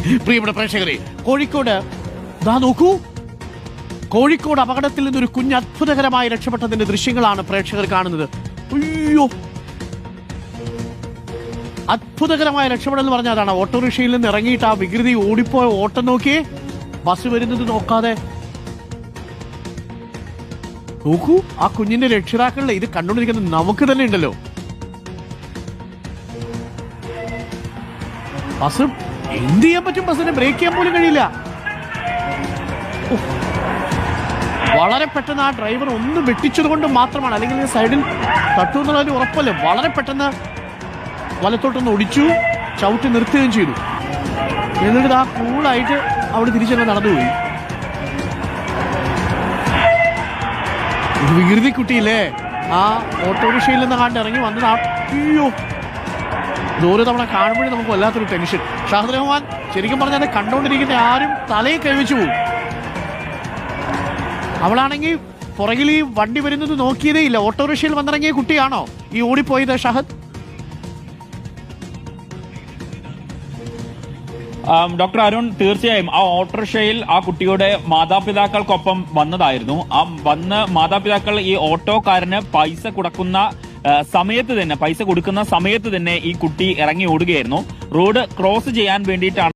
പ്രിയപ്പെട്ട പ്രേക്ഷകരെ, കോഴിക്കോട് ദാ നോക്കൂ, കോഴിക്കോട് അപകടത്തിൽ നിന്നൊരു കുഞ്ഞ് അത്ഭുതകരമായി രക്ഷപ്പെട്ടതിന്റെ ദൃശ്യങ്ങളാണ് പ്രേക്ഷകർ കാണുന്നത്. അയ്യോ, അത്ഭുതകരമായ രക്ഷപ്പെടൽ എന്ന് പറഞ്ഞാൽ അതാണ്. ഓട്ടോറിക്ഷയിൽ നിന്ന് ഇറങ്ങിയിട്ട് ആ വികൃതി ഓടിപ്പോയ ഓട്ടം നോക്കിയേ, ബസ് വരുന്നത് നോക്കാതെ. നോക്കൂ, ആ കുഞ്ഞിന്റെ രക്ഷിതാക്കളുടെ ഇത് കണ്ടുകൊണ്ടിരിക്കുന്നത് നമുക്ക് തന്നെ ഉണ്ടല്ലോ. ബസ് എന്ത് ചെയ്യാൻ പറ്റും? ബസ്സിനെ ബ്രേക്ക് ചെയ്യാൻ പോലും കഴിയില്ല. വളരെ പെട്ടെന്ന് ആ ഡ്രൈവർ ഒന്ന് വെട്ടിച്ചത് കൊണ്ട് മാത്രമാണ്, അല്ലെങ്കിൽ സൈഡിൽ തട്ടു എന്നുള്ളതിന് ഉറപ്പല്ലേ. വളരെ പെട്ടെന്ന് വലത്തോട്ടൊന്ന് ഒടിച്ചു, ചവിട്ടി നിർത്തുകയും ചെയ്തു. എന്നിട്ട് ആ കൂളായിട്ട് അവിടെ തിരിച്ചെന്നെ നടന്നുപോയി. ഒരു വികൃതി കുട്ടിയില്ലേ, ആ ഓട്ടോറിക്ഷയിൽ നിന്ന് കണ്ട് ഇറങ്ങി വന്നത്. അയ്യോ, ഓരോ തവണ കാണുമ്പോഴേ നമുക്ക് വല്ലാത്തൊരു ടെൻഷൻ. ഷാഹിദ് റഹ്മാൻ ശരിക്കും പറഞ്ഞാൽ കണ്ടോണ്ടിരിക്കുന്ന ആരും തലയെ കഴിച്ചു പോകും. അവളാണെങ്കിൽ പുറകിൽ ഈ വണ്ടി വരുന്നത് നോക്കിയതേ ഇല്ല. ഓട്ടോറിക്ഷയിൽ വന്നിറങ്ങിയ കുട്ടിയാണോ ഈ ഓടിപ്പോയത് ഷഹദ്? ഡോക്ടർ അരുൺ, തീർച്ചയായും ആ ഓട്ടോറിക്ഷയിൽ ആ കുട്ടിയുടെ മാതാപിതാക്കൾക്കൊപ്പം വന്നതായിരുന്നു. ആ വന്ന് മാതാപിതാക്കൾ ഈ ഓട്ടോക്കാരന് പൈസ കൊടുക്കുന്ന സമയത്ത് തന്നെ ഈ കുട്ടി ഇറങ്ങി ഓടുകയായിരുന്നു. റോഡ് ക്രോസ് ചെയ്യാൻ വേണ്ടിയിട്ടാണ്